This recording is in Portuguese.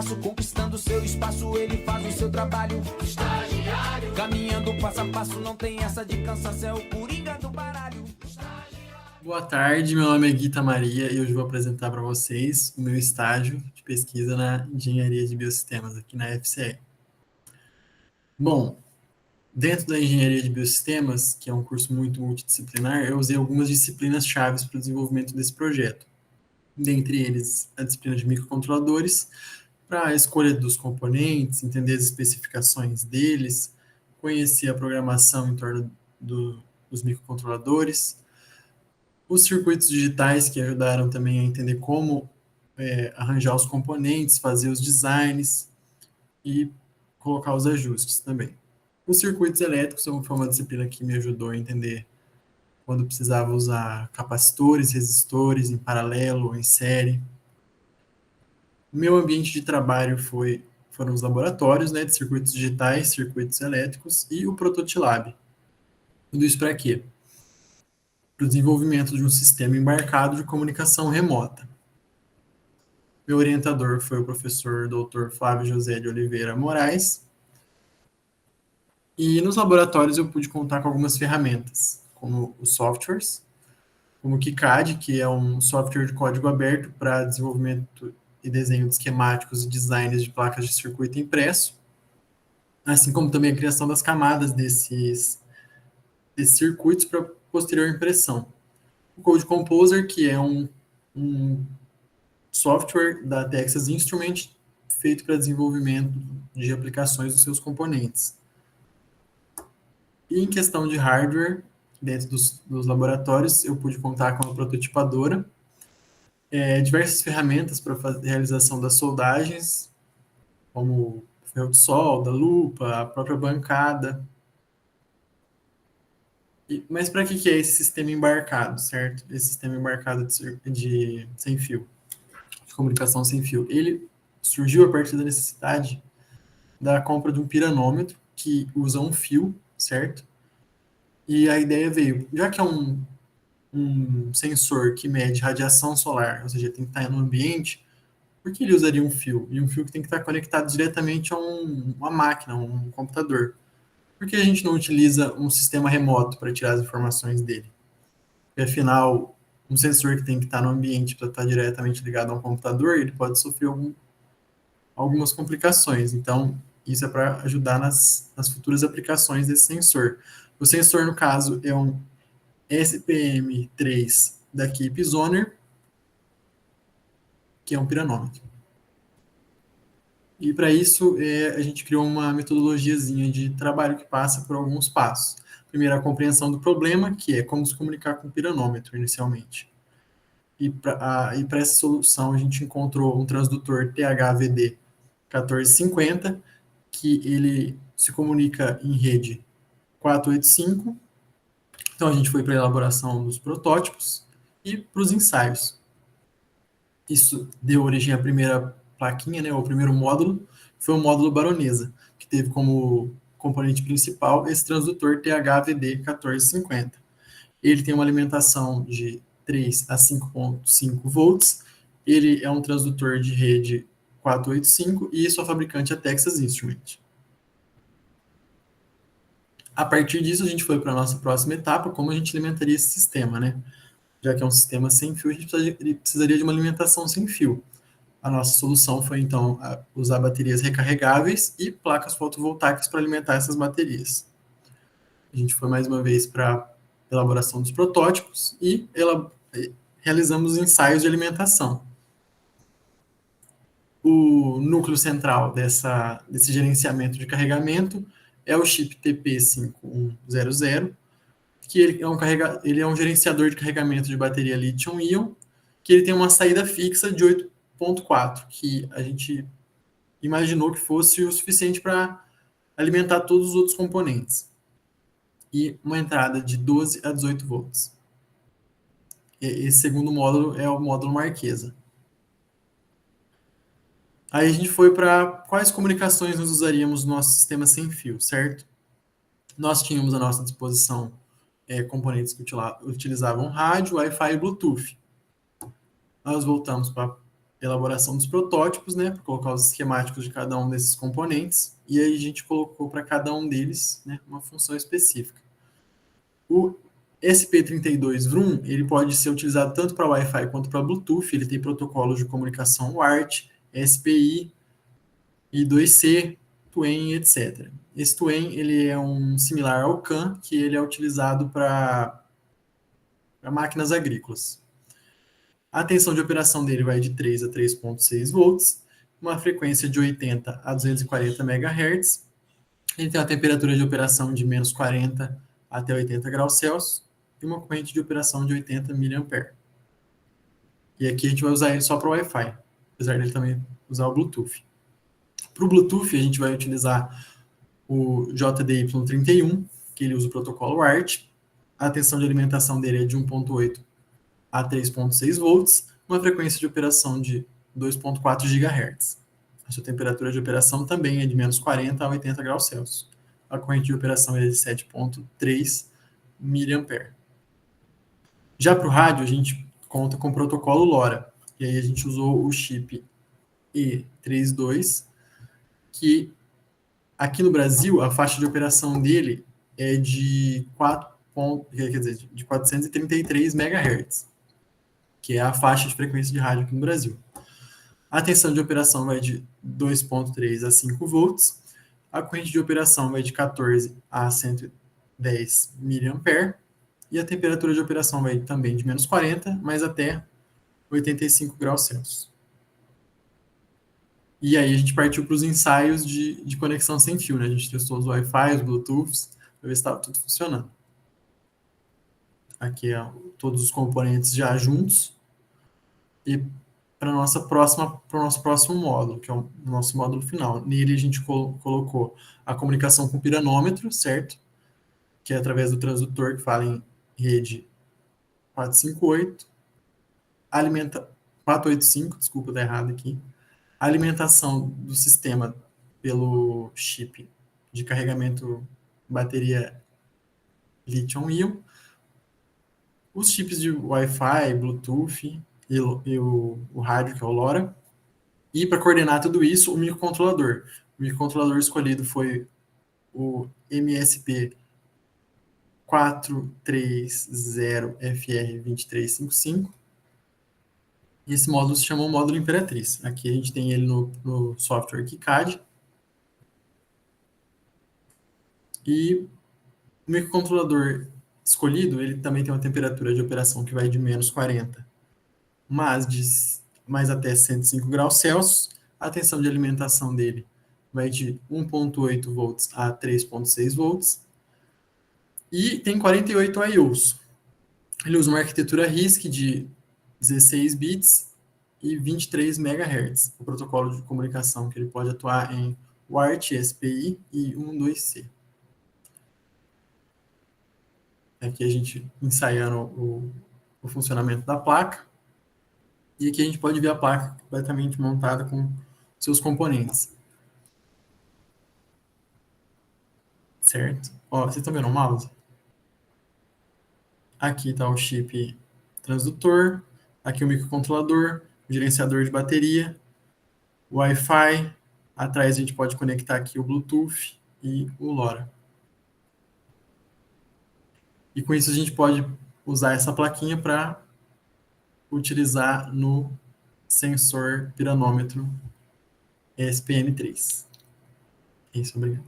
passo, conquistando seu espaço, ele faz o seu trabalho. Estagiário, caminhando passo a passo, não tem essa de cansaço, é o coringa do baralho. Boa tarde, meu nome é Guita Maria e hoje vou apresentar para vocês o meu estágio de pesquisa na Engenharia de Biosistemas aqui na FCE. Bom, dentro da Engenharia de Biosistemas, que é um curso muito multidisciplinar, eu usei algumas disciplinas chaves para o desenvolvimento desse projeto. Dentre eles, a disciplina de microcontroladores, para a escolha dos componentes, entender as especificações deles, conhecer a programação em torno dos microcontroladores, os circuitos digitais que ajudaram também a entender como arranjar os componentes, fazer os designs e colocar os ajustes também. Os circuitos elétricos foi uma disciplina que me ajudou a entender quando precisava usar capacitores, resistores em paralelo ou em série. O meu ambiente de trabalho foram os laboratórios, né, de circuitos digitais, circuitos elétricos e o Prototilab. Tudo isso para quê? Para o desenvolvimento de um sistema embarcado de comunicação remota. Meu orientador foi o professor Dr. Flávio José de Oliveira Moraes. E nos laboratórios eu pude contar com algumas ferramentas, como os softwares, como o KiCad, que é um software de código aberto para desenvolvimento e desenho de esquemáticos e designs de placas de circuito impresso, assim como também a criação das camadas desses circuitos para posterior impressão. O Code Composer, que é um software da Texas Instrument feito para desenvolvimento de aplicações dos seus componentes. E em questão de hardware, dentro dos laboratórios, eu pude contar com a prototipadora, diversas ferramentas para a realização das soldagens, como o ferro de solda, lupa, a própria bancada. Mas para que é esse sistema embarcado, certo? Esse sistema embarcado de sem fio, de comunicação sem fio. Ele surgiu a partir da necessidade da compra de um piranômetro que usa um fio, certo? E a ideia veio, já que é um sensor que mede radiação solar, ou seja, tem que estar no ambiente, por que ele usaria um fio? E um fio que tem que estar conectado diretamente a uma máquina, um computador. Por que a gente não utiliza um sistema remoto para tirar as informações dele? Porque, afinal, um sensor que tem que estar no ambiente para estar diretamente ligado a um computador, ele pode sofrer algumas complicações. Então, isso é para ajudar nas futuras aplicações desse sensor. O sensor, no caso, é um SPM3 da Keep Zoner, que é um piranômetro. E para isso, a gente criou uma metodologiazinha de trabalho que passa por alguns passos. Primeiro, a compreensão do problema, que é como se comunicar com o piranômetro inicialmente. E para essa solução, a gente encontrou um transdutor THVD 1450, que ele se comunica em rede 485. Então, a gente foi para a elaboração dos protótipos e para os ensaios. Isso deu origem à primeira plaquinha, né, o primeiro módulo, foi o módulo Baronesa, que teve como componente principal esse transdutor THVD 1450. Ele tem uma alimentação de 3 a 5,5 volts, ele é um transdutor de rede 485 e sua fabricante é a Texas Instrument. A partir disso, a gente foi para a nossa próxima etapa, como a gente alimentaria esse sistema, né? Já que é um sistema sem fio, a gente precisaria de uma alimentação sem fio. A nossa solução foi, então, usar baterias recarregáveis e placas fotovoltaicas para alimentar essas baterias. A gente foi, mais uma vez, para a elaboração dos protótipos e realizamos ensaios de alimentação. O núcleo central desse gerenciamento de carregamento é o chip TP5100, que ele é um gerenciador de carregamento de bateria lítio-íon, que ele tem uma saída fixa de 8,4, que a gente imaginou que fosse o suficiente para alimentar todos os outros componentes. E uma entrada de 12 a 18 volts. Esse segundo módulo é o módulo Marquesa. Aí a gente foi para quais comunicações nós usaríamos no nosso sistema sem fio, certo? Nós tínhamos à nossa disposição componentes que utilizavam rádio, Wi-Fi e Bluetooth. Nós voltamos para a elaboração dos protótipos, né, para colocar os esquemáticos de cada um desses componentes, e aí a gente colocou para cada um deles, né, uma função específica. O SP32 VRUM, ele pode ser utilizado tanto para Wi-Fi quanto para Bluetooth, ele tem protocolos de comunicação WART, SPI, I2C, TWAN, etc. Esse TWAN, ele é um similar ao CAN, que ele é utilizado para máquinas agrícolas. A tensão de operação dele vai de 3 a 3,6 volts, uma frequência de 80 a 240 MHz. Ele tem uma temperatura de operação de menos 40 até 80 graus Celsius e uma corrente de operação de 80 mA. E aqui a gente vai usar ele só para o Wi-Fi, apesar dele também usar o Bluetooth. Para o Bluetooth, a gente vai utilizar o JDY31, que ele usa o protocolo WART. A tensão de alimentação dele é de 1,8 a 3,6 volts, uma frequência de operação de 2,4 GHz. A sua temperatura de operação também é de menos 40 a 80 graus Celsius. A corrente de operação é de 7,3 mA. Já para o rádio, a gente conta com o protocolo LoRa. E aí a gente usou o chip E32, que aqui no Brasil, a faixa de operação dele é de 433 MHz, que é a faixa de frequência de rádio aqui no Brasil. A tensão de operação vai de 2,3 a 5 volts, a corrente de operação vai de 14 a 110 mA, e a temperatura de operação vai também de menos 40, mas até 85 graus Celsius. E aí a gente partiu para os ensaios de conexão sem fio, né? A gente testou os Wi-Fi, os Bluetooths, para ver se estava tudo funcionando. Aqui todos os componentes já juntos. E para o nosso próximo módulo, que é o nosso módulo final. Nele a gente colocou a comunicação com o piranômetro, certo? Que é através do transdutor que fala em rede 458. 485, desculpa, tá errado aqui. A alimentação do sistema pelo chip de carregamento bateria lítio-íon, os chips de Wi-Fi, Bluetooth e o rádio, que é o LoRa, e para coordenar tudo isso, o microcontrolador. O microcontrolador escolhido foi o MSP 430FR2355, e esse módulo se chamou módulo Imperatriz. Aqui a gente tem ele no software KiCad. E o microcontrolador escolhido, ele também tem uma temperatura de operação que vai de menos 40, mais até 105 graus Celsius. A tensão de alimentação dele vai de 1,8 volts a 3,6 volts. E tem 48 I/Os. Ele usa uma arquitetura RISC de 16 bits e 23 MHz, o protocolo de comunicação que ele pode atuar em WART, SPI e 1.2c. Aqui a gente ensaiando o funcionamento da placa, e aqui a gente pode ver a placa completamente montada com seus componentes. Certo? Ó, vocês estão vendo o mouse? Aqui está o chip transdutor, aqui o microcontrolador, o gerenciador de bateria, o Wi-Fi, atrás a gente pode conectar aqui o Bluetooth e o LoRa. E com isso a gente pode usar essa plaquinha para utilizar no sensor piranômetro SPM3. É isso, obrigado.